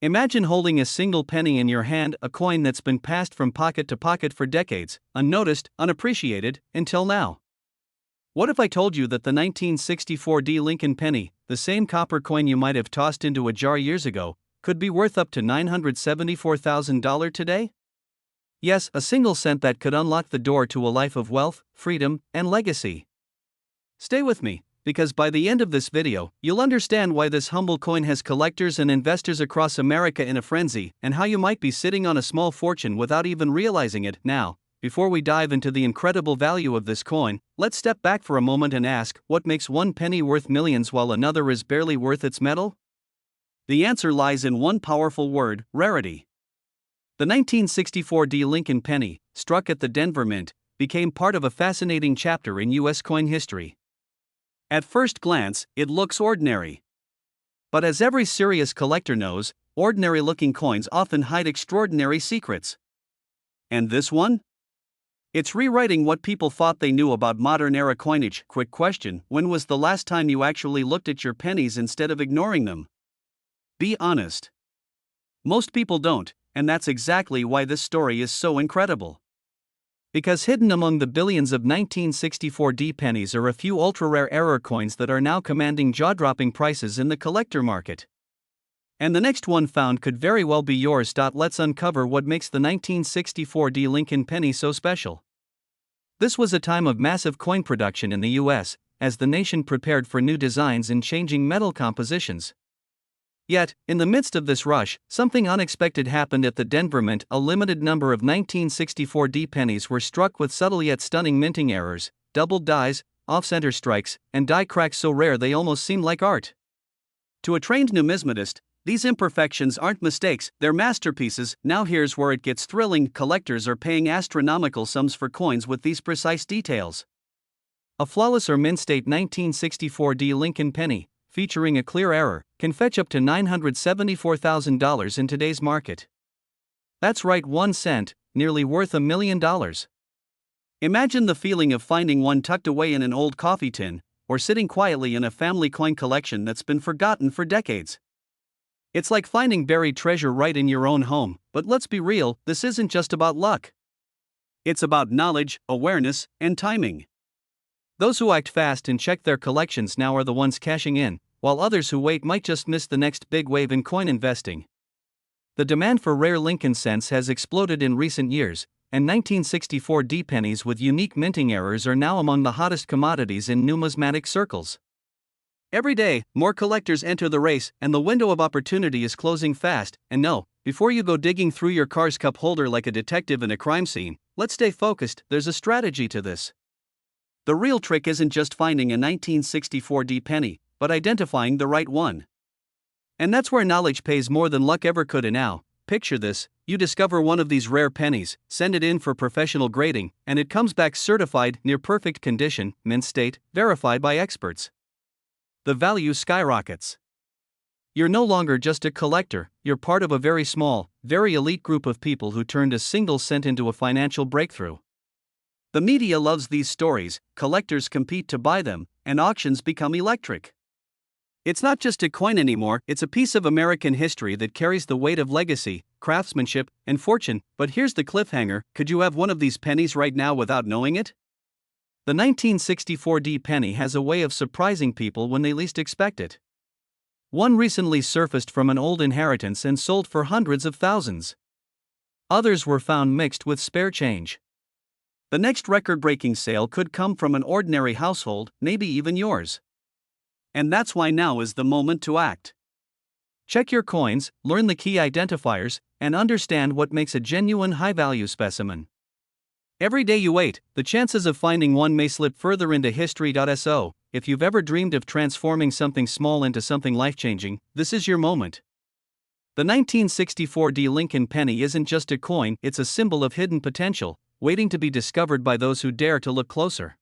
Imagine holding a single penny in your hand, a coin that's been passed from pocket to pocket for decades, unnoticed, unappreciated, until now. What if I told you that the 1964 Lincoln penny, the same copper coin you might have tossed into a jar years ago, could be worth up to $974,000 today? Yes, a single cent that could unlock the door to a life of wealth, freedom, and legacy. Stay with me, because by the end of this video, you'll understand why this humble coin has collectors and investors across America in a frenzy, and how you might be sitting on a small fortune without even realizing it. Now, before we dive into the incredible value of this coin, let's step back for a moment and ask, what makes one penny worth millions while another is barely worth its metal? The answer lies in one powerful word: rarity. The 1964 Lincoln penny, struck at the Denver Mint, became part of a fascinating chapter in U.S. coin history. At first glance, it looks ordinary. But as every serious collector knows, ordinary-looking coins often hide extraordinary secrets. And this one? It's rewriting what people thought they knew about modern-era coinage. Quick question: when was the last time you actually looked at your pennies instead of ignoring them? Be honest. Most people don't, and that's exactly why this story is so incredible. Because hidden among the billions of 1964 pennies are a few ultra-rare error coins that are now commanding jaw-dropping prices in the collector market. And the next one found could very well be yours. Let's uncover what makes the 1964 Lincoln penny so special. This was a time of massive coin production in the US, as the nation prepared for new designs and changing metal compositions. Yet, in the midst of this rush, something unexpected happened at the Denver Mint. A limited number of 1964 pennies were struck with subtle yet stunning minting errors, doubled dies, off-center strikes, and die cracks so rare they almost seem like art. To a trained numismatist, these imperfections aren't mistakes, they're masterpieces. Now here's where it gets thrilling: collectors are paying astronomical sums for coins with these precise details. A flawless or mint-state 1964 Lincoln penny, featuring a clear error, can fetch up to $974,000 in today's market. That's right, 1 cent, nearly worth $1 million. Imagine the feeling of finding one tucked away in an old coffee tin, or sitting quietly in a family coin collection that's been forgotten for decades. It's like finding buried treasure right in your own home. But let's be real, this isn't just about luck. It's about knowledge, awareness, and timing. Those who act fast and check their collections now are the ones cashing in, while others who wait might just miss the next big wave in coin investing. The demand for rare Lincoln cents has exploded in recent years, and 1964 pennies with unique minting errors are now among the hottest commodities in numismatic circles. Every day, more collectors enter the race, and the window of opportunity is closing fast. And no, before you go digging through your car's cup holder like a detective in a crime scene, let's stay focused. There's a strategy to this. The real trick isn't just finding a 1964 penny, but identifying the right one. And that's where knowledge pays more than luck ever could. And now, picture this: you discover one of these rare pennies, send it in for professional grading, and it comes back certified, near perfect condition, mint state, verified by experts. The value skyrockets. You're no longer just a collector, you're part of a very small, very elite group of people who turned a single cent into a financial breakthrough. The media loves these stories, collectors compete to buy them, and auctions become electric. It's not just a coin anymore, it's a piece of American history that carries the weight of legacy, craftsmanship, and fortune. But here's the cliffhanger: could you have one of these pennies right now without knowing it? The 1964 penny has a way of surprising people when they least expect it. One recently surfaced from an old inheritance and sold for hundreds of thousands. Others were found mixed with spare change. The next record-breaking sale could come from an ordinary household, maybe even yours. And that's why now is the moment to act. Check your coins, learn the key identifiers, and understand what makes a genuine high-value specimen. Every day you wait, the chances of finding one may slip further into history. So, if you've ever dreamed of transforming something small into something life-changing, this is your moment. The 1964 Lincoln penny isn't just a coin, it's a symbol of hidden potential, waiting to be discovered by those who dare to look closer.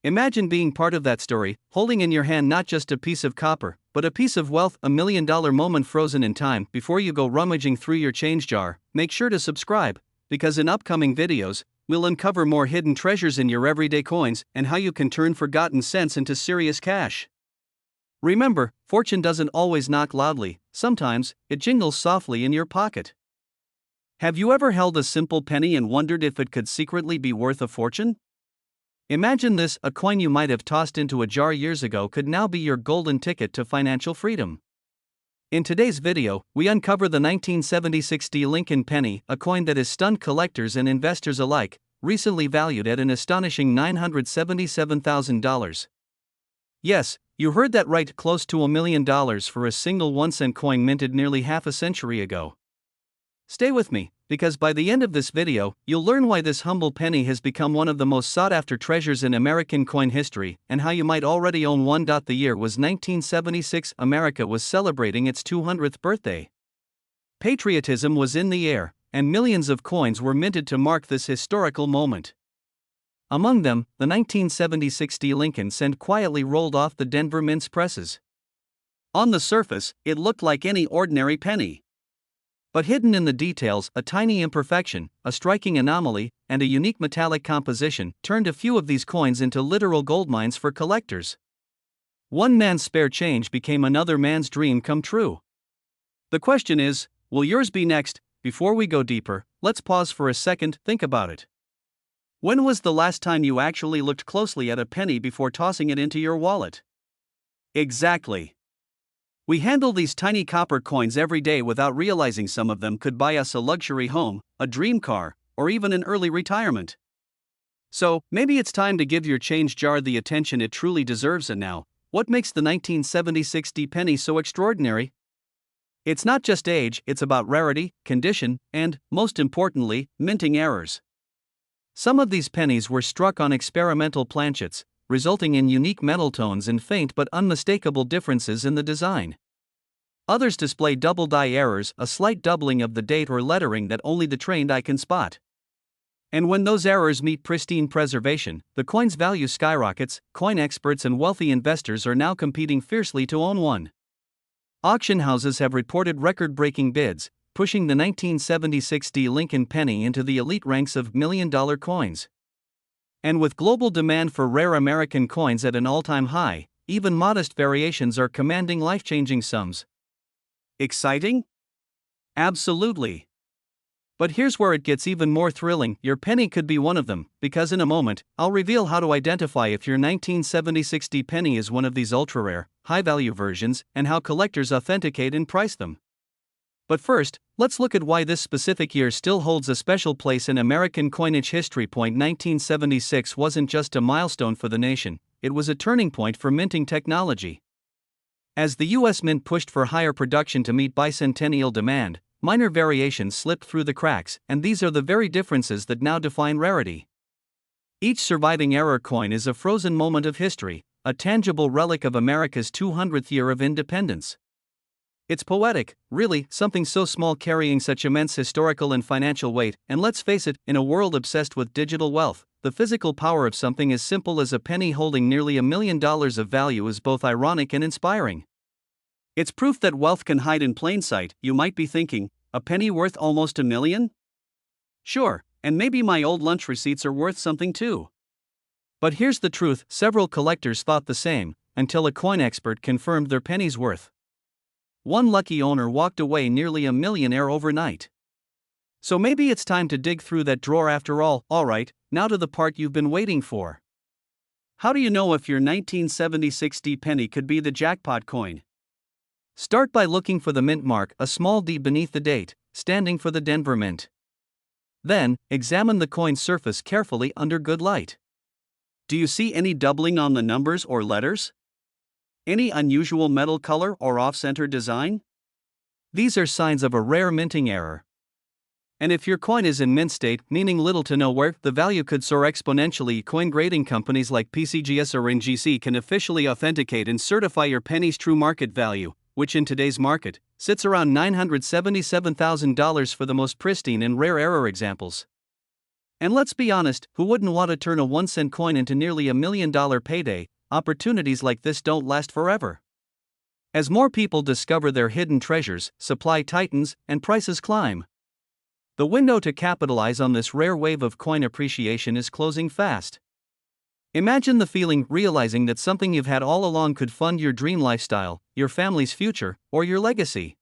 Imagine being part of that story, holding in your hand not just a piece of copper, but a piece of wealth, $1 million moment frozen in time. Before you go rummaging through your change jar, make sure to subscribe, because in upcoming videos, we'll uncover more hidden treasures in your everyday coins and how you can turn forgotten cents into serious cash. Remember, fortune doesn't always knock loudly, sometimes it jingles softly in your pocket. Have you ever held a simple penny and wondered if it could secretly be worth a fortune? Imagine this: a coin you might have tossed into a jar years ago could now be your golden ticket to financial freedom. In today's video, we uncover the 1976 D Lincoln penny, a coin that has stunned collectors and investors alike, recently valued at an astonishing $977,000. Yes, you heard that right, close to $1 million for a single 1-cent coin minted nearly half a century ago. Stay with me, because by the end of this video, you'll learn why this humble penny has become one of the most sought-after treasures in American coin history, and how you might already own one. The year was 1976. America was celebrating its 200th birthday. Patriotism was in the air, and millions of coins were minted to mark this historical moment. Among them, the 1976 D Lincoln cent quietly rolled off the Denver Mint's presses. On the surface, it looked like any ordinary penny. But hidden in the details, a tiny imperfection, a striking anomaly, and a unique metallic composition turned a few of these coins into literal goldmines for collectors. One man's spare change became another man's dream come true. The question is, will yours be next? Before we go deeper, let's pause for a second, think about it. When was the last time you actually looked closely at a penny before tossing it into your wallet? Exactly. We handle these tiny copper coins every day without realizing some of them could buy us a luxury home, a dream car, or even an early retirement. So, maybe it's time to give your change jar the attention it truly deserves. And now, what makes the 1976 D penny so extraordinary? It's not just age, it's about rarity, condition, and, most importantly, minting errors. Some of these pennies were struck on experimental planchets, resulting in unique metal tones and faint but unmistakable differences in the design. Others display double die errors, a slight doubling of the date or lettering that only the trained eye can spot. And when those errors meet pristine preservation, the coin's value skyrockets. Coin experts and wealthy investors are now competing fiercely to own one. Auction houses have reported record-breaking bids, pushing the 1976 D Lincoln penny into the elite ranks of million-dollar coins. And with global demand for rare American coins at an all-time high, even modest variations are commanding life-changing sums. Exciting? Absolutely. But here's where it gets even more thrilling: your penny could be one of them, because in a moment, I'll reveal how to identify if your 1976 D penny is one of these ultra-rare, high-value versions, and how collectors authenticate and price them. But first, let's look at why this specific year still holds a special place in American coinage history. 1976 wasn't just a milestone for the nation, it was a turning point for minting technology. As the U.S. Mint pushed for higher production to meet bicentennial demand, minor variations slipped through the cracks, and these are the very differences that now define rarity. Each surviving error coin is a frozen moment of history, a tangible relic of America's 200th year of independence. It's poetic, really, something so small carrying such immense historical and financial weight, and let's face it, in a world obsessed with digital wealth, the physical power of something as simple as a penny holding nearly $1 million of value is both ironic and inspiring. It's proof that wealth can hide in plain sight. You might be thinking, a penny worth almost $1 million? Sure, and maybe my old lunch receipts are worth something too. But here's the truth: several collectors thought the same, until a coin expert confirmed their penny's worth. One lucky owner walked away nearly a millionaire overnight. So maybe it's time to dig through that drawer after all. Alright, now to the part you've been waiting for. How do you know if your 1976 D penny could be the jackpot coin? Start by looking for the mint mark, a small D beneath the date, standing for the Denver Mint. Then, examine the coin's surface carefully under good light. Do you see any doubling on the numbers or letters? Any unusual metal color or off-center design? These are signs of a rare minting error. And if your coin is in mint state, meaning little to no wear, the value could soar exponentially. Coin grading companies like PCGS or NGC can officially authenticate and certify your penny's true market value, which in today's market sits around $977,000 for the most pristine and rare error examples. And let's be honest, who wouldn't want to turn a 1-cent coin into nearly $1 million payday? Opportunities like this don't last forever. As more people discover their hidden treasures, supply tightens and prices climb. The window to capitalize on this rare wave of coin appreciation is closing fast. Imagine the feeling realizing that something you've had all along could fund your dream lifestyle, your family's future, or your legacy.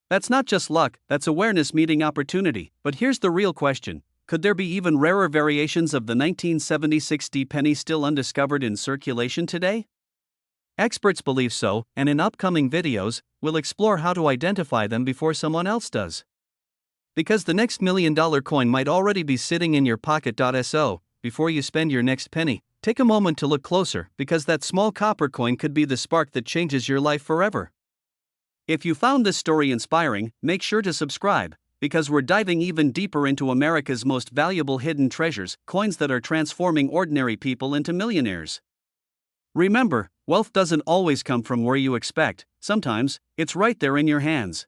That's not just luck, that's awareness meeting opportunity. But here's the real question: could there be even rarer variations of the 1976 D penny still undiscovered in circulation today? Experts believe so, and in upcoming videos, we'll explore how to identify them before someone else does. Because the next $1 million coin might already be sitting in your pocket. So, before you spend your next penny, take a moment to look closer, because that small copper coin could be the spark that changes your life forever. If you found this story inspiring, make sure to subscribe, because we're diving even deeper into America's most valuable hidden treasures, coins that are transforming ordinary people into millionaires. Remember, wealth doesn't always come from where you expect, sometimes, it's right there in your hands.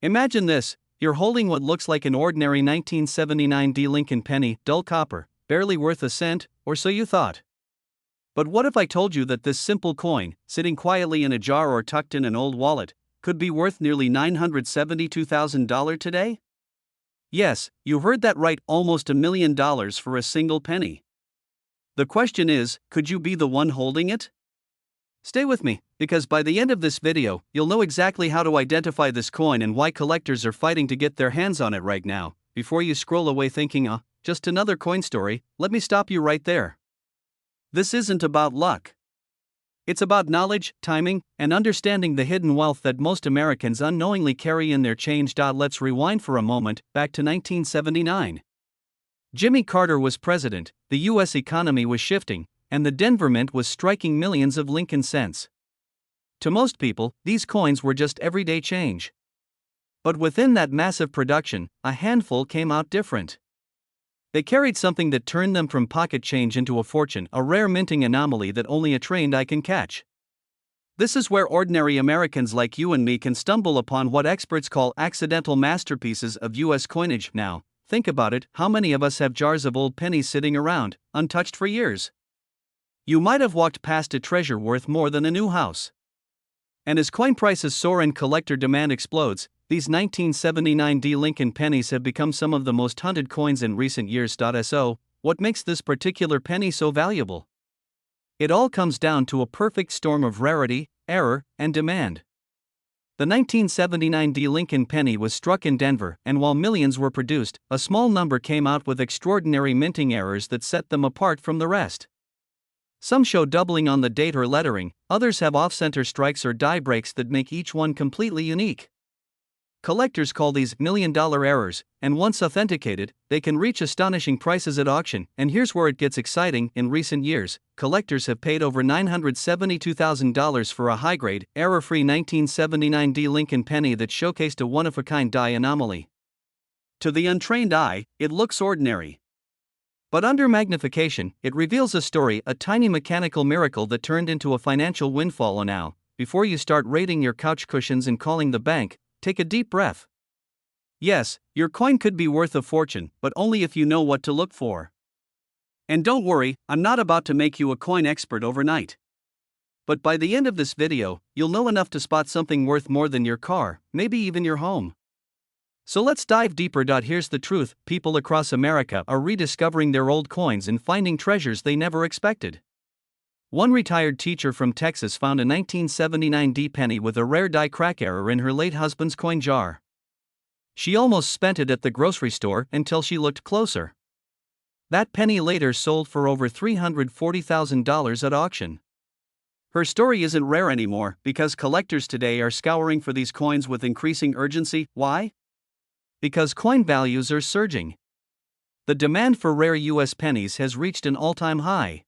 Imagine this: you're holding what looks like an ordinary 1979 D Lincoln penny, dull copper, barely worth a cent, or so you thought. But what if I told you that this simple coin, sitting quietly in a jar or tucked in an old wallet, could be worth nearly $972,000 today? Yes, you heard that right, almost $1 million for a single penny. The question is, could you be the one holding it? Stay with me, because by the end of this video, you'll know exactly how to identify this coin and why collectors are fighting to get their hands on it right now. Before you scroll away thinking, just another coin story, let me stop you right there. This isn't about luck. It's about knowledge, timing, and understanding the hidden wealth that most Americans unknowingly carry in their change. Let's rewind for a moment, back to 1979. Jimmy Carter was president, the U.S. economy was shifting, and the Denver Mint was striking millions of Lincoln cents. To most people, these coins were just everyday change. But within that massive production, a handful came out different. They carried something that turned them from pocket change into a fortune, a rare minting anomaly that only a trained eye can catch. This is where ordinary Americans like you and me can stumble upon what experts call accidental masterpieces of U.S. coinage. Now, think about it: how many of us have jars of old pennies sitting around, untouched for years? You might have walked past a treasure worth more than a new house. And as coin prices soar and collector demand explodes, these 1979 D Lincoln pennies have become some of the most hunted coins in recent years. So, what makes this particular penny so valuable? It all comes down to a perfect storm of rarity, error, and demand. The 1979 D Lincoln penny was struck in Denver, and while millions were produced, a small number came out with extraordinary minting errors that set them apart from the rest. Some show doubling on the date or lettering, others have off-center strikes or die breaks that make each one completely unique. Collectors call these $1 million errors, and once authenticated, they can reach astonishing prices at auction. And here's where it gets exciting: in recent years, collectors have paid over $972,000 for a high-grade, error-free 1979 D Lincoln penny that showcased a one-of-a-kind die anomaly. To the untrained eye, it looks ordinary. But under magnification, it reveals a story, a tiny mechanical miracle that turned into a financial windfall. Now, before you start raiding your couch cushions and calling the bank, take a deep breath. Yes, your coin could be worth a fortune, but only if you know what to look for. And don't worry, I'm not about to make you a coin expert overnight. But by the end of this video, you'll know enough to spot something worth more than your car, maybe even your home. So let's dive deeper. Here's the truth: people across America are rediscovering their old coins and finding treasures they never expected. One retired teacher from Texas found a 1979 D penny with a rare die crack error in her late husband's coin jar. She almost spent it at the grocery store until she looked closer. That penny later sold for over $340,000 at auction. Her story isn't rare anymore because collectors today are scouring for these coins with increasing urgency. Why? Because coin values are surging. The demand for rare U.S. pennies has reached an all-time high.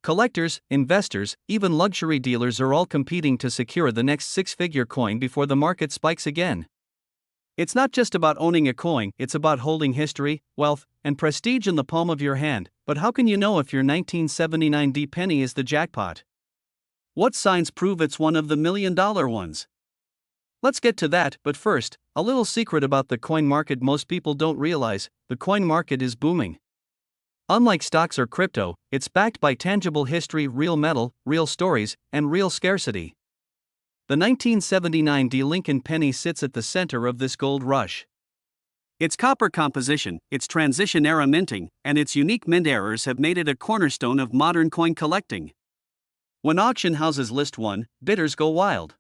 Collectors, investors, even luxury dealers are all competing to secure the next six-figure coin before the market spikes again. It's not just about owning a coin, it's about holding history, wealth, and prestige in the palm of your hand. But how can you know if your 1979 D penny is the jackpot? What signs prove it's one of the $1 million ones? Let's get to that, but first, a little secret about the coin market most people don't realize: the coin market is booming. Unlike stocks or crypto, it's backed by tangible history, real metal, real stories, and real scarcity. The 1979 D Lincoln penny sits at the center of this gold rush. Its copper composition, its transition-era minting, and its unique mint errors have made it a cornerstone of modern coin collecting. When auction houses list one, bidders go wild.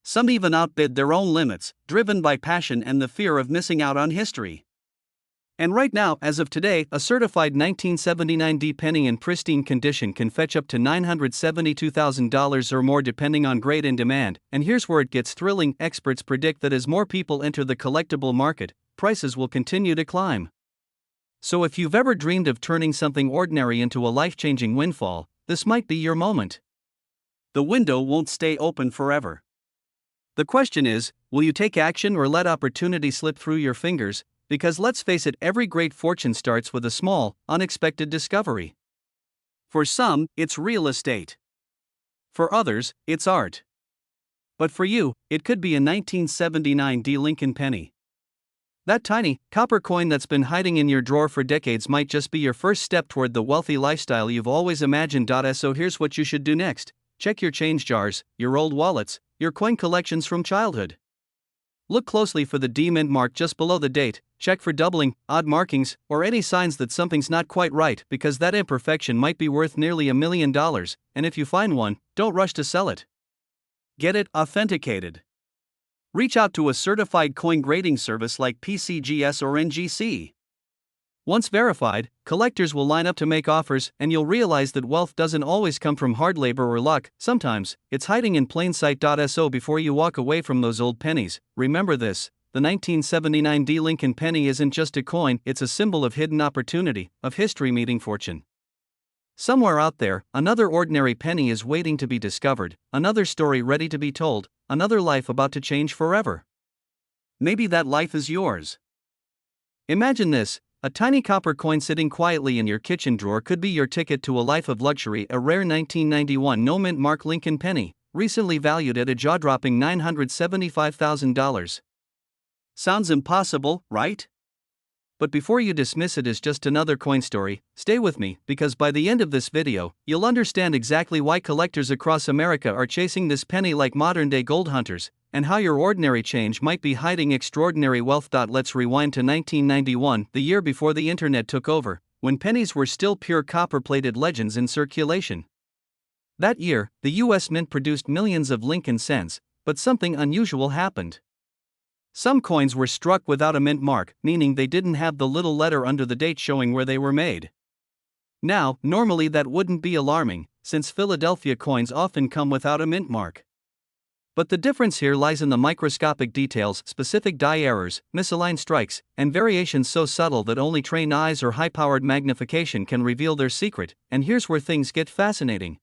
Some even outbid their own limits, driven by passion and the fear of missing out on history. And right now, as of today, a certified 1979 D penny in pristine condition can fetch up to $972,000 or more depending on grade and demand. And here's where it gets thrilling: experts predict that as more people enter the collectible market, prices will continue to climb. So if you've ever dreamed of turning something ordinary into a life-changing windfall, this might be your moment. The window won't stay open forever. The question is, will you take action or let opportunity slip through your fingers? Because let's face it, every great fortune starts with a small, unexpected discovery. For some, it's real estate. For others, it's art. But for you, it could be a 1979 D Lincoln penny. That tiny, copper coin that's been hiding in your drawer for decades might just be your first step toward the wealthy lifestyle you've always imagined. So here's what you should do next: check your change jars, your old wallets, your coin collections from childhood. Look closely for the D mint mark just below the date, check for doubling, odd markings, or any signs that something's not quite right, because that imperfection might be worth nearly $1 million, and if you find one, don't rush to sell it. Get it authenticated. Reach out to a certified coin grading service like PCGS or NGC. Once verified, collectors will line up to make offers, and you'll realize that wealth doesn't always come from hard labor or luck. Sometimes, it's hiding in plain sight. So before you walk away from those old pennies, remember this: the 1979 D Lincoln penny isn't just a coin, it's a symbol of hidden opportunity, of history meeting fortune. Somewhere out there, another ordinary penny is waiting to be discovered, another story ready to be told, another life about to change forever. Maybe that life is yours. Imagine this: a tiny copper coin sitting quietly in your kitchen drawer could be your ticket to a life of luxury. A rare 1991 no-mint mark Lincoln penny, recently valued at a jaw-dropping $975,000. Sounds impossible, right? But before you dismiss it as just another coin story, stay with me, because by the end of this video, you'll understand exactly why collectors across America are chasing this penny like modern-day gold hunters, and how your ordinary change might be hiding extraordinary wealth. Let's rewind to 1991, the year before the internet took over, when pennies were still pure copper-plated legends in circulation. That year, the US Mint produced millions of Lincoln cents, but something unusual happened. Some coins were struck without a mint mark, meaning they didn't have the little letter under the date showing where they were made. Now, normally that wouldn't be alarming, since Philadelphia coins often come without a mint mark. But the difference here lies in the microscopic details: specific die errors, misaligned strikes, and variations so subtle that only trained eyes or high-powered magnification can reveal their secret. And here's where things get fascinating.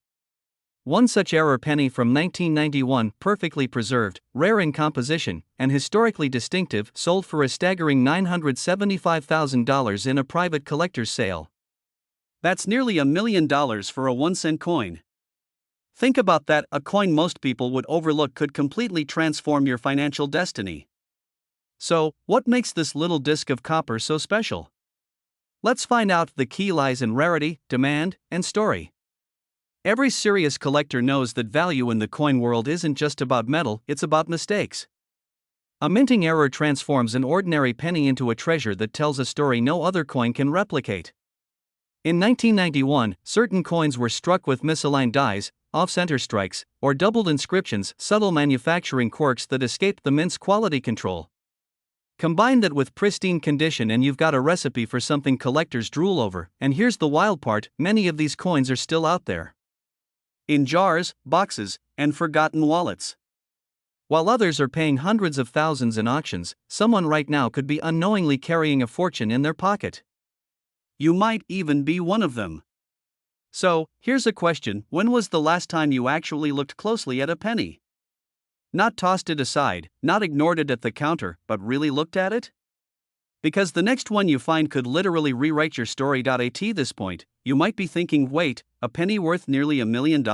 One such error penny from 1991, perfectly preserved, rare in composition, and historically distinctive, sold for a staggering $975,000 in a private collector's sale. That's nearly $1 million for a 1-cent coin. Think about that: a coin most people would overlook could completely transform your financial destiny. So, what makes this little disc of copper so special? Let's find out. The key lies in rarity, demand, and story. Every serious collector knows that value in the coin world isn't just about metal, it's about mistakes. A minting error transforms an ordinary penny into a treasure that tells a story no other coin can replicate. In 1991, certain coins were struck with misaligned dies, off-center strikes, or doubled inscriptions, subtle manufacturing quirks that escaped the mint's quality control. Combine that with pristine condition and you've got a recipe for something collectors drool over. And here's the wild part: many of these coins are still out there, in jars, boxes, and forgotten wallets. While others are paying hundreds of thousands in auctions, someone right now could be unknowingly carrying a fortune in their pocket. You might even be one of them. So, here's a question: when was the last time you actually looked closely at a penny? Not tossed it aside, not ignored it at the counter, but really looked at it? Because the next one you find could literally rewrite your story. At this point, you might be thinking, wait, a penny worth nearly $1 million?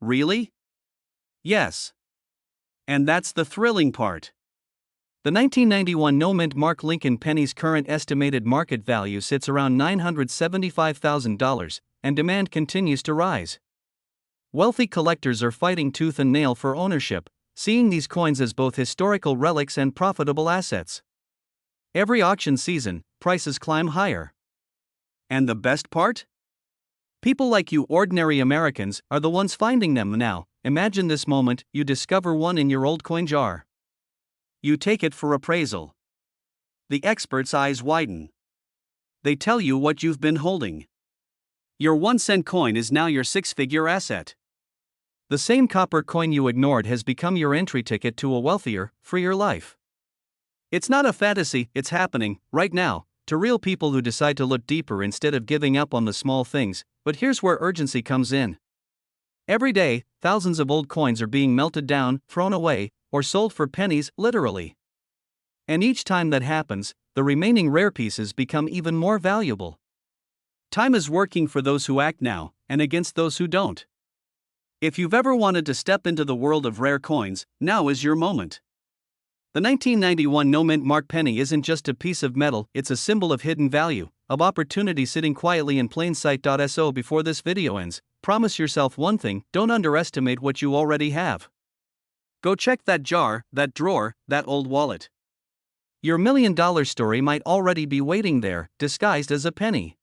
Really? Yes. And that's the thrilling part. The 1991 no-mint mark Lincoln penny's current estimated market value sits around $975,000, and demand continues to rise. Wealthy collectors are fighting tooth and nail for ownership, seeing these coins as both historical relics and profitable assets. Every auction season, prices climb higher. And the best part? People like you ordinary Americans are the ones finding them now. Imagine this moment: you discover one in your old coin jar. You take it for appraisal. The experts' eyes widen. They tell you what you've been holding. Your 1-cent coin is now your 6-figure asset. The same copper coin you ignored has become your entry ticket to a wealthier, freer life. It's not a fantasy, it's happening, right now, to real people who decide to look deeper instead of giving up on the small things. But here's where urgency comes in. Every day, thousands of old coins are being melted down, thrown away, or sold for pennies, literally. And each time that happens, the remaining rare pieces become even more valuable. Time is working for those who act now, and against those who don't. If you've ever wanted to step into the world of rare coins, now is your moment. The 1991 no-mint mark penny isn't just a piece of metal, it's a symbol of hidden value, of opportunity sitting quietly in plain sight. So before this video ends, promise yourself one thing: don't underestimate what you already have. Go check that jar, that drawer, that old wallet. Your $1 million story might already be waiting there, disguised as a penny.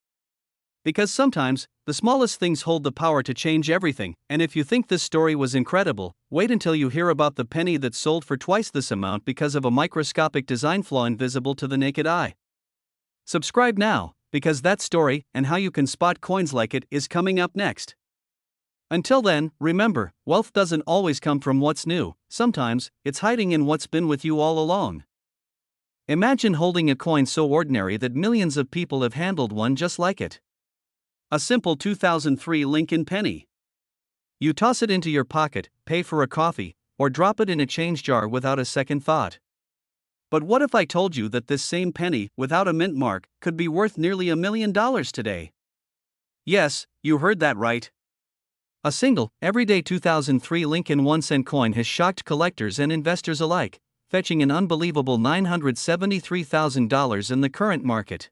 Because sometimes, the smallest things hold the power to change everything. And if you think this story was incredible, wait until you hear about the penny that sold for twice this amount because of a microscopic design flaw invisible to the naked eye. Subscribe now, because that story, and how you can spot coins like it, is coming up next. Until then, remember, wealth doesn't always come from what's new. Sometimes, it's hiding in what's been with you all along. Imagine holding a coin so ordinary that millions of people have handled one just like it. A simple 2003 Lincoln penny. You toss it into your pocket, pay for a coffee, or drop it in a change jar without a second thought. But what if I told you that this same penny, without a mint mark, could be worth nearly $1 million today? Yes, you heard that right. A single, everyday 2003 Lincoln 1-cent coin has shocked collectors and investors alike, fetching an unbelievable $973,000 in the current market.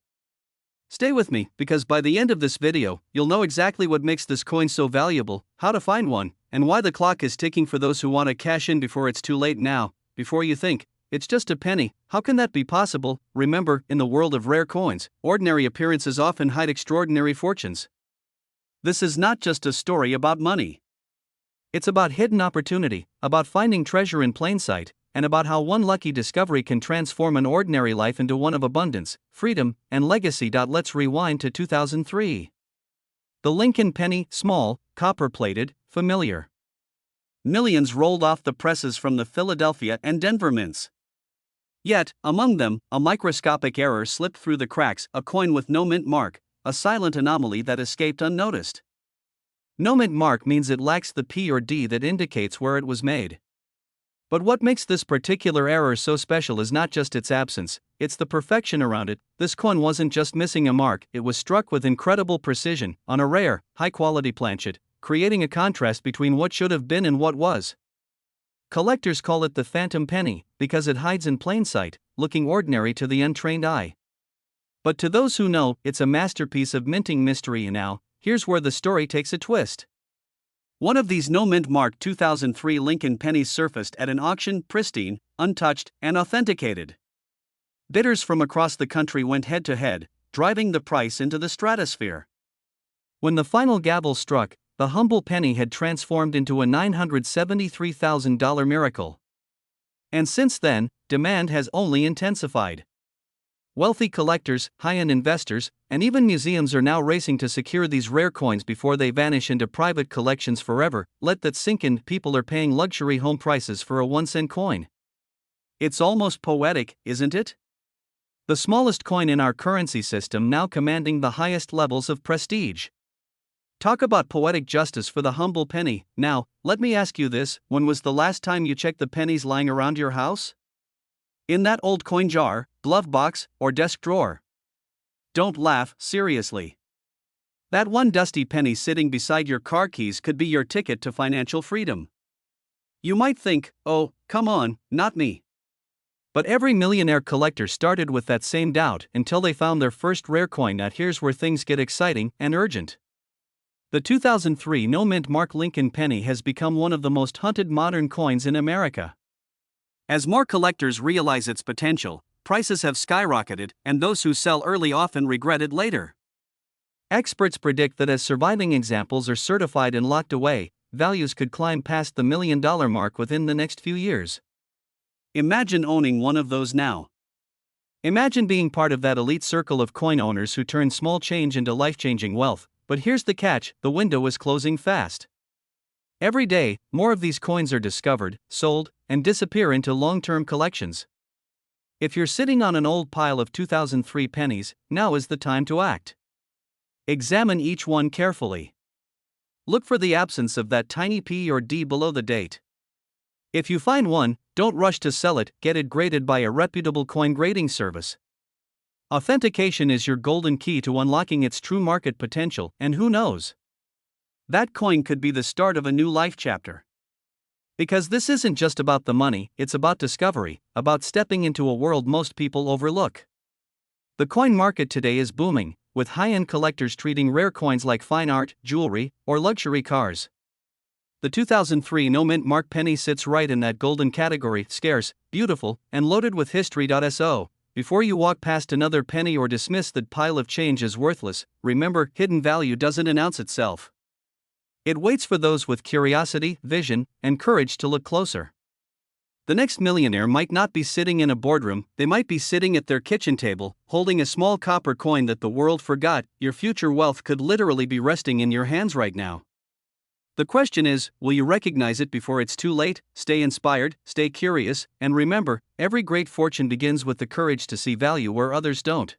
Stay with me, because by the end of this video, you'll know exactly what makes this coin so valuable, how to find one, and why the clock is ticking for those who want to cash in before it's too late. Now, before you think, it's just a penny, how can that be possible? Remember, in the world of rare coins, ordinary appearances often hide extraordinary fortunes. This is not just a story about money. It's about hidden opportunity, about finding treasure in plain sight, and about how one lucky discovery can transform an ordinary life into one of abundance, freedom, and legacy. Let's rewind to 2003. The Lincoln penny, small, copper-plated, familiar. Millions rolled off the presses from the Philadelphia and Denver mints. Yet, among them, a microscopic error slipped through the cracks: a coin with no mint mark, a silent anomaly that escaped unnoticed. No mint mark means it lacks the P or D that indicates where it was made. But what makes this particular error so special is not just its absence, it's the perfection around it. This coin wasn't just missing a mark, it was struck with incredible precision, on a rare, high-quality planchet, creating a contrast between what should have been and what was. Collectors call it the phantom penny, because it hides in plain sight, looking ordinary to the untrained eye. But to those who know, it's a masterpiece of minting mystery. And now, here's where the story takes a twist. One of these no-mint mark 2003 Lincoln pennies surfaced at an auction, pristine, untouched, and authenticated. Bidders from across the country went head-to-head, driving the price into the stratosphere. When the final gavel struck, the humble penny had transformed into a $973,000 miracle. And since then, demand has only intensified. Wealthy collectors, high-end investors, and even museums are now racing to secure these rare coins before they vanish into private collections forever. Let that sink in. People are paying luxury home prices for a 1-cent coin. It's almost poetic, isn't it? The smallest coin in our currency system now commanding the highest levels of prestige. Talk about poetic justice for the humble penny. Now, let me ask you this: when was the last time you checked the pennies lying around your house? In that old coin jar, glove box, or desk drawer? Don't laugh, seriously. That one dusty penny sitting beside your car keys could be your ticket to financial freedom. You might think, oh, come on, not me. But every millionaire collector started with that same doubt until they found their first rare coin. Now here's where things get exciting and urgent. The 2003 no-mint mark Lincoln penny has become one of the most hunted modern coins in America. As more collectors realize its potential, prices have skyrocketed, and those who sell early often regret it later. Experts predict that as surviving examples are certified and locked away, values could climb past the $1 million mark within the next few years. Imagine owning one of those now. Imagine being part of that elite circle of coin owners who turn small change into life-changing wealth, but here's the catch: the window is closing fast. Every day, more of these coins are discovered, sold, and disappear into long-term collections. If you're sitting on an old pile of 2003 pennies, now is the time to act. Examine each one carefully. Look for the absence of that tiny P or D below the date. If you find one, don't rush to sell it, get it graded by a reputable coin grading service. Authentication is your golden key to unlocking its true market potential, and who knows? That coin could be the start of a new life chapter. Because this isn't just about the money, it's about discovery, about stepping into a world most people overlook. The coin market today is booming, with high-end collectors treating rare coins like fine art, jewelry, or luxury cars. The 2003 no-mint mark penny sits right in that golden category: scarce, beautiful, and loaded with history.so. Before you walk past another penny or dismiss that pile of change as worthless, remember, hidden value doesn't announce itself. It waits for those with curiosity, vision, and courage to look closer. The next millionaire might not be sitting in a boardroom, they might be sitting at their kitchen table, holding a small copper coin that the world forgot. Your future wealth could literally be resting in your hands right now. The question is, will you recognize it before it's too late? Stay inspired, stay curious, and remember, every great fortune begins with the courage to see value where others don't.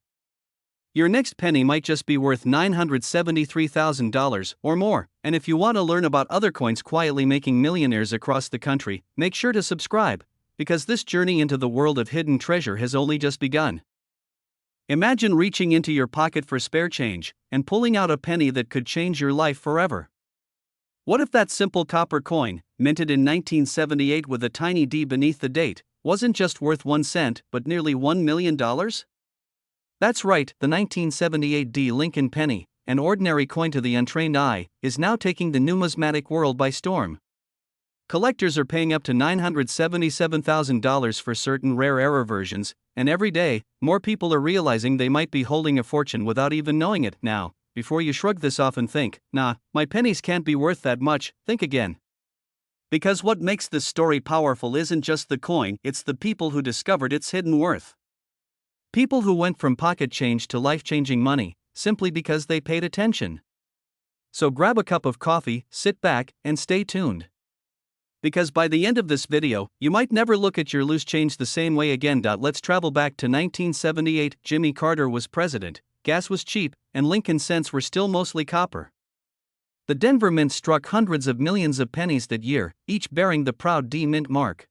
Your next penny might just be worth $973,000 or more, and if you want to learn about other coins quietly making millionaires across the country, make sure to subscribe, because this journey into the world of hidden treasure has only just begun. Imagine reaching into your pocket for spare change and pulling out a penny that could change your life forever. What if that simple copper coin, minted in 1978 with a tiny D beneath the date, wasn't just worth 1 cent but nearly $1 million? That's right, the 1978 D Lincoln penny, an ordinary coin to the untrained eye, is now taking the numismatic world by storm. Collectors are paying up to $977,000 for certain rare error versions, and every day, more people are realizing they might be holding a fortune without even knowing it. Now, before you shrug this off and think, "Nah, my pennies can't be worth that much," think again. Because what makes this story powerful isn't just the coin, it's the people who discovered its hidden worth. People who went from pocket change to life-changing money, simply because they paid attention. So grab a cup of coffee, sit back, and stay tuned. Because by the end of this video, you might never look at your loose change the same way again. Let's travel back to 1978. Jimmy Carter was president, gas was cheap, and Lincoln cents were still mostly copper. The Denver Mint struck hundreds of millions of pennies that year, each bearing the proud D Mint mark.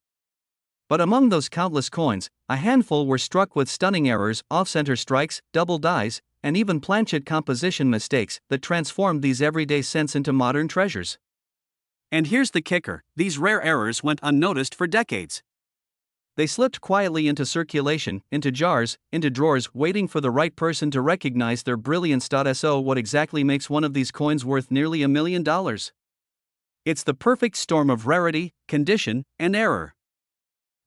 But among those countless coins, a handful were struck with stunning errors, off-center strikes, double dies, and even planchet composition mistakes that transformed these everyday cents into modern treasures. And here's the kicker: these rare errors went unnoticed for decades. They slipped quietly into circulation, into jars, into drawers, waiting for the right person to recognize their brilliance. So what exactly makes one of these coins worth nearly $1 million? It's the perfect storm of rarity, condition, and error.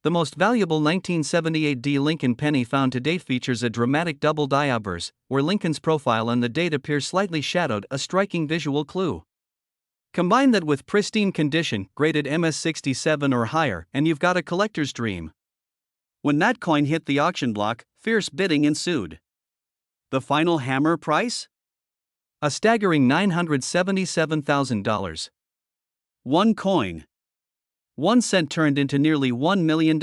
The most valuable 1978 D Lincoln penny found to date features a dramatic double die obverse, where Lincoln's profile and the date appear slightly shadowed, a striking visual clue. Combine that with pristine condition, graded MS67 or higher, and you've got a collector's dream. When that coin hit the auction block, fierce bidding ensued. The final hammer price? A staggering $977,000. One coin. 1 cent turned into nearly $1 million.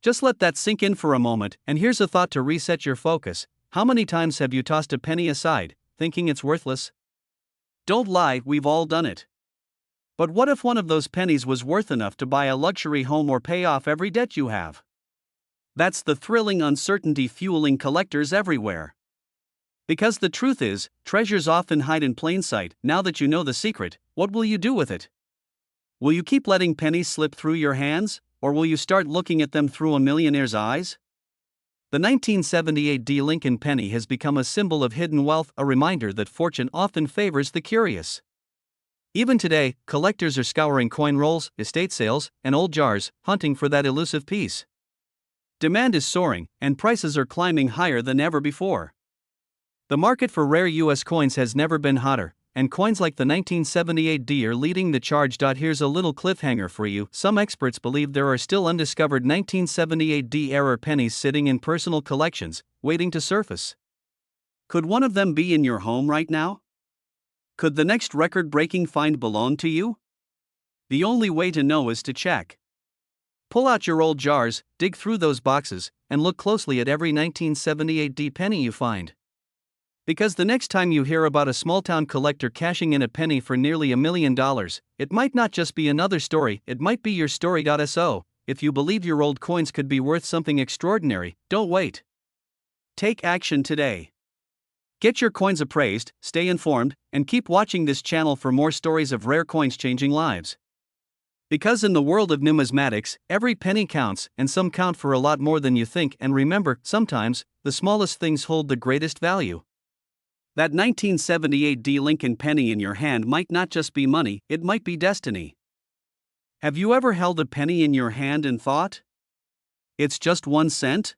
Just let that sink in for a moment, and here's a thought to reset your focus. How many times have you tossed a penny aside, thinking it's worthless? Don't lie, we've all done it. But what if one of those pennies was worth enough to buy a luxury home or pay off every debt you have? That's the thrilling uncertainty fueling collectors everywhere. Because the truth is, treasures often hide in plain sight. Now that you know the secret, what will you do with it? Will you keep letting pennies slip through your hands, or will you start looking at them through a millionaire's eyes? The 1978 D Lincoln penny has become a symbol of hidden wealth, a reminder that fortune often favors the curious. Even today, collectors are scouring coin rolls, estate sales, and old jars, hunting for that elusive piece. Demand is soaring, and prices are climbing higher than ever before. The market for rare US coins has never been hotter, and coins like the 1978D are leading the charge. Here's a little cliffhanger for you. Some experts believe there are still undiscovered 1978D era pennies sitting in personal collections, waiting to surface. Could one of them be in your home right now? Could the next record-breaking find belong to you? The only way to know is to check. Pull out your old jars, dig through those boxes, and look closely at every 1978D penny you find. Because the next time you hear about a small-town collector cashing in a penny for nearly $1 million, it might not just be another story, it might be your story. So, if you believe your old coins could be worth something extraordinary, don't wait. Take action today. Get your coins appraised, stay informed, and keep watching this channel for more stories of rare coins changing lives. Because in the world of numismatics, every penny counts, and some count for a lot more than you think. And remember, sometimes, the smallest things hold the greatest value. That 1978D Lincoln penny in your hand might not just be money, it might be destiny. Have you ever held a penny in your hand and thought, it's just 1 cent?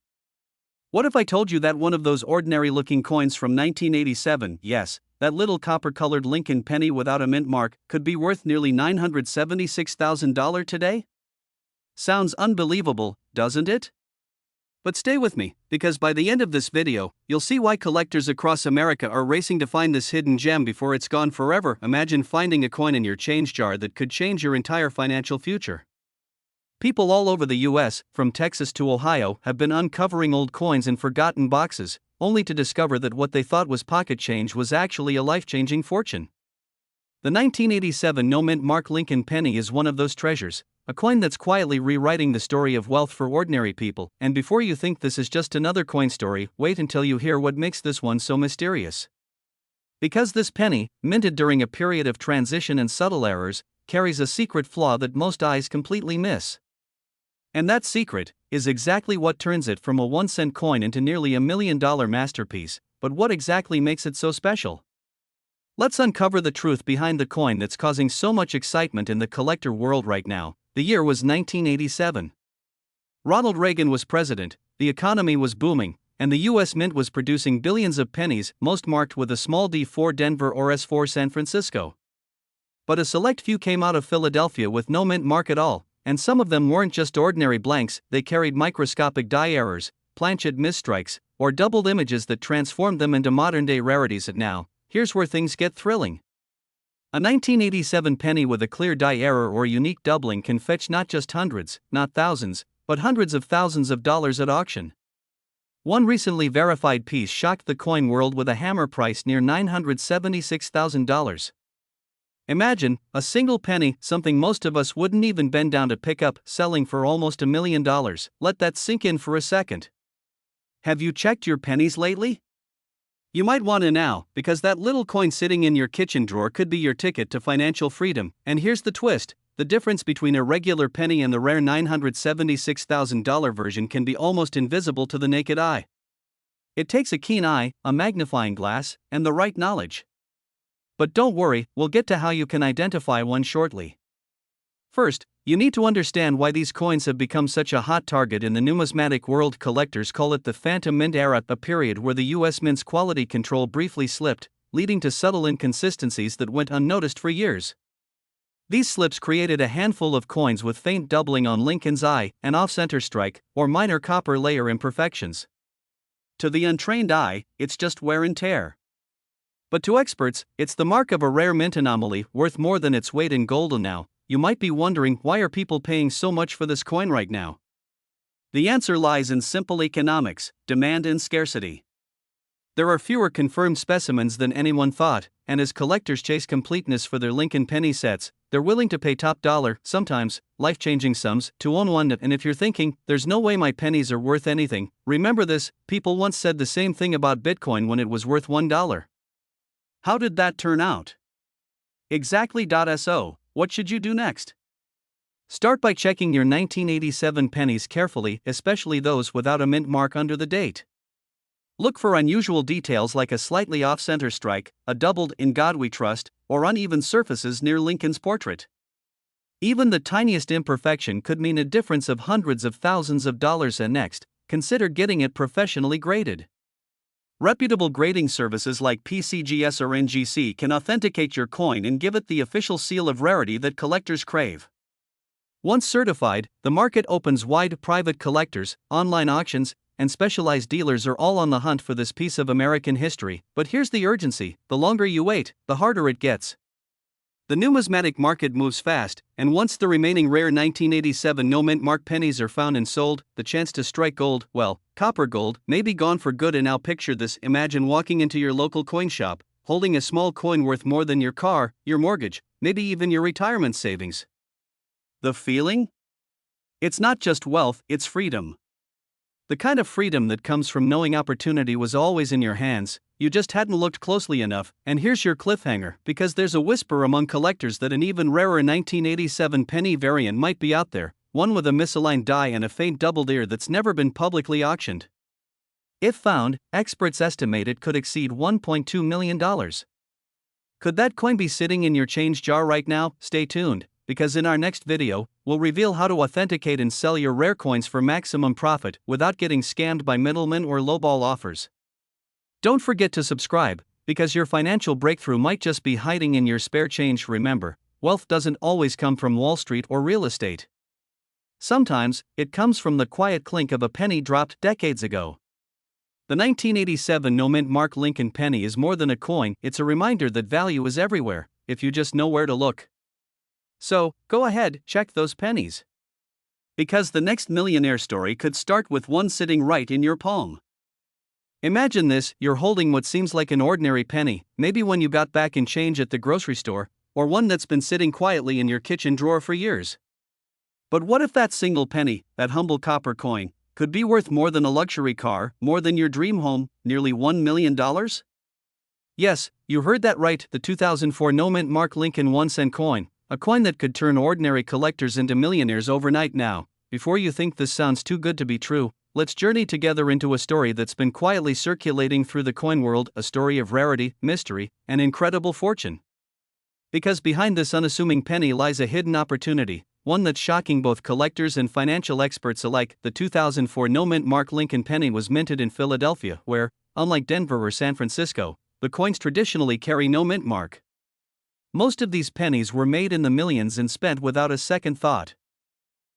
What if I told you that one of those ordinary-looking coins from 1987, yes, that little copper-colored Lincoln penny without a mint mark, could be worth nearly $976,000 today? Sounds unbelievable, doesn't it? But stay with me, because by the end of this video, you'll see why collectors across America are racing to find this hidden gem before it's gone forever. Imagine finding a coin in your change jar that could change your entire financial future. People all over the US, from Texas to Ohio, have been uncovering old coins in forgotten boxes, only to discover that what they thought was pocket change was actually a life-changing fortune. The 1987 no-mint mark Lincoln penny is one of those treasures, a coin that's quietly rewriting the story of wealth for ordinary people. And before you think this is just another coin story, wait until you hear what makes this one so mysterious. Because this penny, minted during a period of transition and subtle errors, carries a secret flaw that most eyes completely miss. And that secret is exactly what turns it from a 1-cent coin into nearly $1 million masterpiece. But what exactly makes it so special? Let's uncover the truth behind the coin that's causing so much excitement in the collector world right now. The year was 1987. Ronald Reagan was president, the economy was booming, and the US Mint was producing billions of pennies, most marked with a small D for Denver or S for San Francisco. But a select few came out of Philadelphia with no mint mark at all, and some of them weren't just ordinary blanks, they carried microscopic die errors, planchet misstrikes, or doubled images that transformed them into modern-day rarities. And now, here's where things get thrilling. A 1987 penny with a clear die error or unique doubling can fetch not just hundreds, not thousands, but hundreds of thousands of dollars at auction. One recently verified piece shocked the coin world with a hammer price near $976,000. Imagine, a single penny, something most of us wouldn't even bend down to pick up, selling for almost $1 million. Let that sink in for a second. Have you checked your pennies lately? You might want to now, because that little coin sitting in your kitchen drawer could be your ticket to financial freedom. And here's the twist: the difference between a regular penny and the rare $976,000 version can be almost invisible to the naked eye. It takes a keen eye, a magnifying glass, and the right knowledge. But don't worry, we'll get to how you can identify one shortly. First, you need to understand why these coins have become such a hot target in the numismatic world. Collectors call it the Phantom Mint era, a period where the US Mint's quality control briefly slipped, leading to subtle inconsistencies that went unnoticed for years. These slips created a handful of coins with faint doubling on Lincoln's eye, an off-center strike, or minor copper layer imperfections. To the untrained eye, it's just wear and tear. But to experts, it's the mark of a rare mint anomaly worth more than its weight in gold. And now, you might be wondering, why are people paying so much for this coin right now? The answer lies in simple economics: demand and scarcity. There are fewer confirmed specimens than anyone thought, and as collectors chase completeness for their Lincoln penny sets, they're willing to pay top dollar, sometimes life-changing sums, to own one. And if you're thinking, there's no way my pennies are worth anything, remember this: people once said the same thing about Bitcoin when it was worth $1. How did that turn out? Exactly. So, what should you do next? Start by checking your 1987 pennies carefully, especially those without a mint mark under the date. Look for unusual details like a slightly off-center strike, a doubled "In God We Trust," or uneven surfaces near Lincoln's portrait. Even the tiniest imperfection could mean a difference of hundreds of thousands of dollars, and next, consider getting it professionally graded. Reputable grading services like PCGS or NGC can authenticate your coin and give it the official seal of rarity that collectors crave. Once certified, the market opens wide. Private collectors, online auctions, and specialized dealers are all on the hunt for this piece of American history. But here's the urgency: the longer you wait, the harder it gets. The numismatic market moves fast, and once the remaining rare 1987 no-mint mark pennies are found and sold, the chance to strike gold, well, copper gold, may be gone for good. And now picture this: imagine walking into your local coin shop, holding a small coin worth more than your car, your mortgage, maybe even your retirement savings. The feeling? It's not just wealth, it's freedom. The kind of freedom that comes from knowing opportunity was always in your hands, you just hadn't looked closely enough. And here's your cliffhanger, because there's a whisper among collectors that an even rarer 1987 penny variant might be out there, one with a misaligned die and a faint doubled ear that's never been publicly auctioned. If found, experts estimate it could exceed $1.2 million. Could that coin be sitting in your change jar right now? Stay tuned, because in our next video, we'll reveal how to authenticate and sell your rare coins for maximum profit without getting scammed by middlemen or lowball offers. Don't forget to subscribe, because your financial breakthrough might just be hiding in your spare change. Remember, wealth doesn't always come from Wall Street or real estate. Sometimes, it comes from the quiet clink of a penny dropped decades ago. The 1987 no-mint mark Lincoln penny is more than a coin, it's a reminder that value is everywhere, if you just know where to look. So, go ahead, check those pennies. Because the next millionaire story could start with one sitting right in your palm. Imagine this: you're holding what seems like an ordinary penny, maybe when you got back in change at the grocery store, or one that's been sitting quietly in your kitchen drawer for years. But what if that single penny, that humble copper coin, could be worth more than a luxury car, more than your dream home, nearly $1 million? Yes, you heard that right, the 2004 no-mint mark Lincoln 1-cent coin, a coin that could turn ordinary collectors into millionaires overnight. Now, before you think this sounds too good to be true, let's journey together into a story that's been quietly circulating through the coin world, a story of rarity, mystery, and incredible fortune. Because behind this unassuming penny lies a hidden opportunity, one that's shocking both collectors and financial experts alike. The 2004 no-mint mark Lincoln penny was minted in Philadelphia, where, unlike Denver or San Francisco, the coins traditionally carry no mint mark. Most of these pennies were made in the millions and spent without a second thought.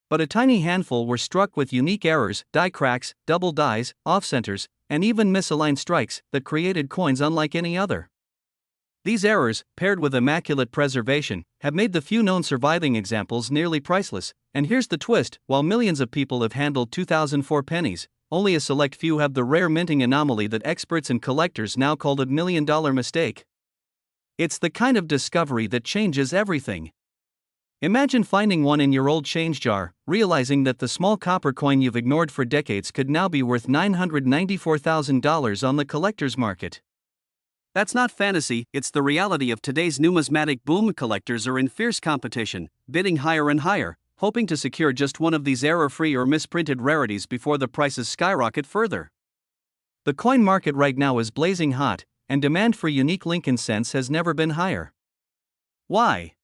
But a tiny handful were struck with unique errors, die cracks, double dies, off-centers, and even misaligned strikes that created coins unlike any other. These errors, paired with immaculate preservation, have made the few known surviving examples nearly priceless. And here's the twist: while millions of people have handled 2004 pennies, only a select few have the rare minting anomaly that experts and collectors now call the $1 million mistake. It's the kind of discovery that changes everything. Imagine finding one in your old change jar, realizing that the small copper coin you've ignored for decades could now be worth $994,000 on the collector's market. That's not fantasy, it's the reality of today's numismatic boom. Collectors are in fierce competition, bidding higher and higher, hoping to secure just one of these error-free or misprinted rarities before the prices skyrocket further. The coin market right now is blazing hot, and demand for unique Lincoln cents has never been higher. Why?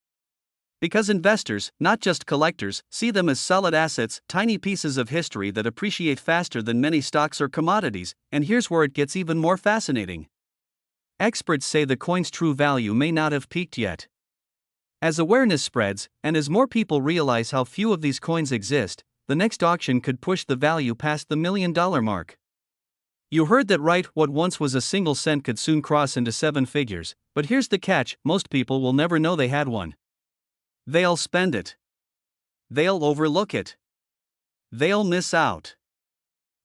Because investors, not just collectors, see them as solid assets, tiny pieces of history that appreciate faster than many stocks or commodities. And here's where it gets even more fascinating. Experts say the coin's true value may not have peaked yet. As awareness spreads, and as more people realize how few of these coins exist, the next auction could push the value past the $1 million mark. You heard that right, what once was a single cent could soon cross into seven figures. But here's the catch: most people will never know they had one. They'll spend it. They'll overlook it. They'll miss out.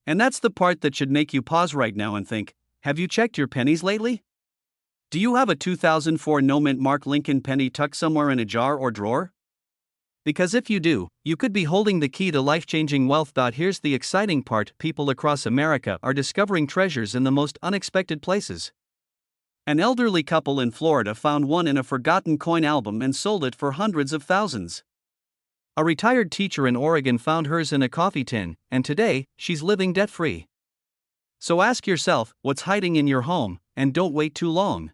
And that's the part that should make you pause right now and think: have you checked your pennies lately? Do you have a 2004 no-mint mark Lincoln penny tucked somewhere in a jar or drawer? Because if you do, you could be holding the key to life-changing wealth. Here's the exciting part: people across America are discovering treasures in the most unexpected places. An elderly couple in Florida found one in a forgotten coin album and sold it for hundreds of thousands. A retired teacher in Oregon found hers in a coffee tin, and today, she's living debt-free. So ask yourself, what's hiding in your home, and don't wait too long.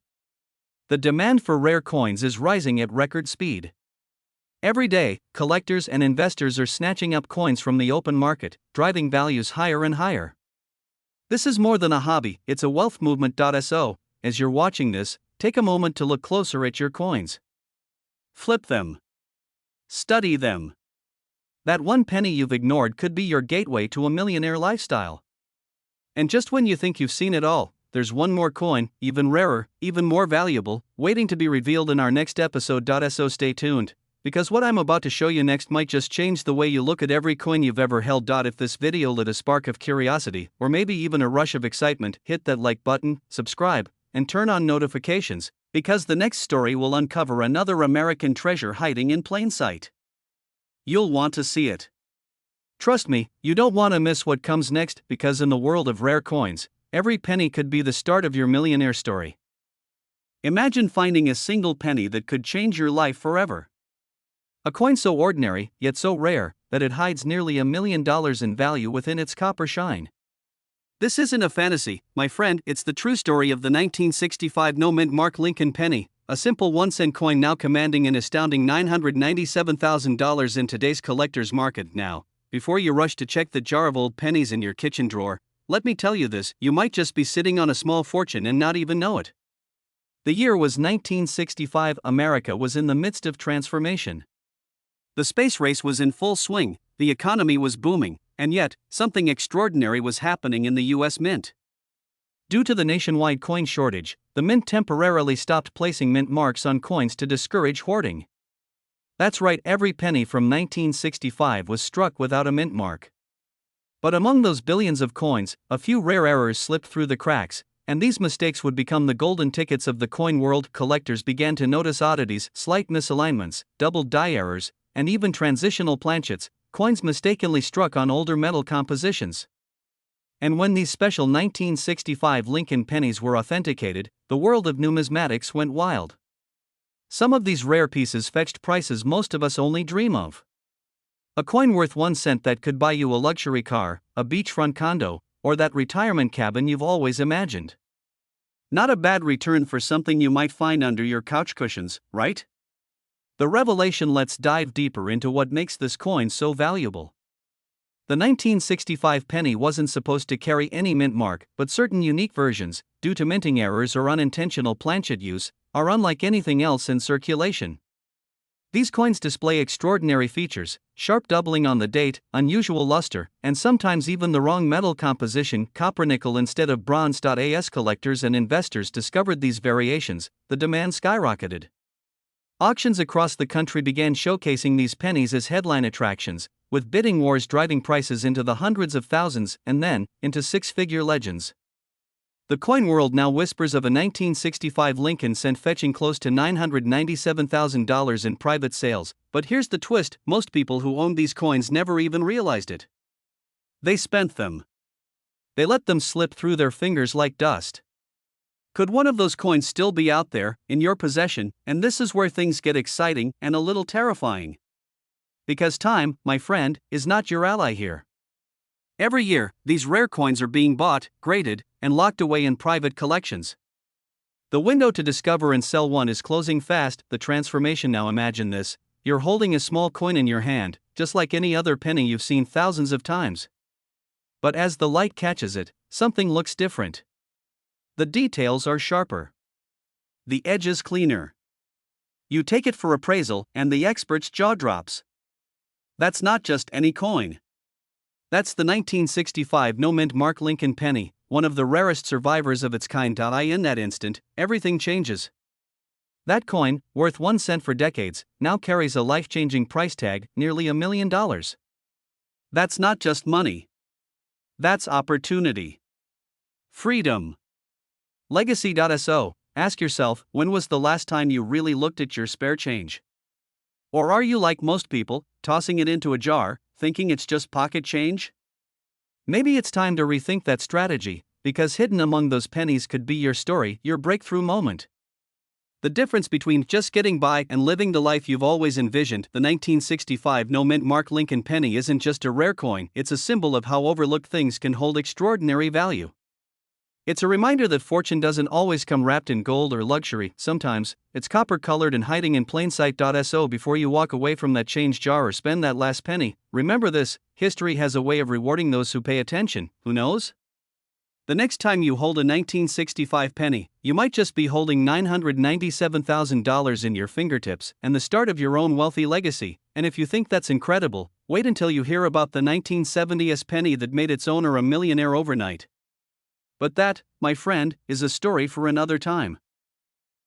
The demand for rare coins is rising at record speed. Every day, collectors and investors are snatching up coins from the open market, driving values higher and higher. This is more than a hobby, it's a wealth movement. So, as you're watching this, take a moment to look closer at your coins. Flip them. Study them. That one penny you've ignored could be your gateway to a millionaire lifestyle. And just when you think you've seen it all, there's one more coin, even rarer, even more valuable, waiting to be revealed in our next episode. So stay tuned, because what I'm about to show you next might just change the way you look at every coin you've ever held. If this video lit a spark of curiosity, or maybe even a rush of excitement, hit that like button, subscribe, and turn on notifications, because the next story will uncover another American treasure hiding in plain sight. You'll want to see it. Trust me, you don't want to miss what comes next, because in the world of rare coins, every penny could be the start of your millionaire story. Imagine finding a single penny that could change your life forever. A coin so ordinary, yet so rare, that it hides nearly $1 million in value within its copper shine. This isn't a fantasy, my friend, it's the true story of the 1965 no-mint mark Lincoln penny, a simple 1-cent coin now commanding an astounding $997,000 in today's collector's market. Now, before you rush to check the jar of old pennies in your kitchen drawer, let me tell you this, you might just be sitting on a small fortune and not even know it. The year was 1965. America was in the midst of transformation. The space race was in full swing, the economy was booming, and yet, something extraordinary was happening in the U.S. Mint. Due to the nationwide coin shortage, the Mint temporarily stopped placing mint marks on coins to discourage hoarding. That's right, every penny from 1965 was struck without a mint mark. But among those billions of coins, a few rare errors slipped through the cracks, and these mistakes would become the golden tickets of the coin world. Collectors began to notice oddities, slight misalignments, doubled die errors, and even transitional planchets, coins mistakenly struck on older metal compositions. And when these special 1965 Lincoln pennies were authenticated, the world of numismatics went wild. Some of these rare pieces fetched prices most of us only dream of. A coin worth 1 cent that could buy you a luxury car, a beachfront condo, or that retirement cabin you've always imagined. Not a bad return for something you might find under your couch cushions, right? The revelation. Let's dive deeper into what makes this coin so valuable. The 1965 penny wasn't supposed to carry any mint mark, but certain unique versions, due to minting errors or unintentional planchet use, are unlike anything else in circulation. These coins display extraordinary features, sharp doubling on the date, unusual luster, and sometimes even the wrong metal composition, copper nickel instead of bronze. As collectors and investors discovered these variations, the demand skyrocketed. Auctions across the country began showcasing these pennies as headline attractions, with bidding wars driving prices into the hundreds of thousands and then into six-figure legends. The coin world now whispers of a 1965 Lincoln cent fetching close to $997,000 in private sales, but here's the twist: most people who owned these coins never even realized it. They spent them. They let them slip through their fingers like dust. Could one of those coins still be out there, in your possession? And this is where things get exciting and a little terrifying. Because time, my friend, is not your ally here. Every year, these rare coins are being bought, graded, and locked away in private collections. The window to discover and sell one is closing fast. The transformation. Now imagine this: you're holding a small coin in your hand, just like any other penny you've seen thousands of times. But as the light catches it, something looks different. The details are sharper. The edges cleaner. You take it for appraisal, and the expert's jaw drops. That's not just any coin. That's the 1965 no-mint mark Lincoln penny, one of the rarest survivors of its kind. In that instant, everything changes. That coin, worth 1 cent for decades, now carries a life-changing price tag, nearly $1 million. That's not just money. That's opportunity. Freedom. Legacy. So, ask yourself, when was the last time you really looked at your spare change? Or are you like most people, tossing it into a jar, thinking it's just pocket change? Maybe it's time to rethink that strategy, because hidden among those pennies could be your story, your breakthrough moment. The difference between just getting by and living the life you've always envisioned. The 1965 no-mint mark Lincoln penny isn't just a rare coin, it's a symbol of how overlooked things can hold extraordinary value. It's a reminder that fortune doesn't always come wrapped in gold or luxury. Sometimes, it's copper colored and hiding in plain sight. So before you walk away from that change jar or spend that last penny, remember this: history has a way of rewarding those who pay attention. Who knows? The next time you hold a 1965 penny, you might just be holding $997,000 in your fingertips and the start of your own wealthy legacy. And if you think that's incredible, wait until you hear about the 1970s penny that made its owner a millionaire overnight. But that, my friend, is a story for another time.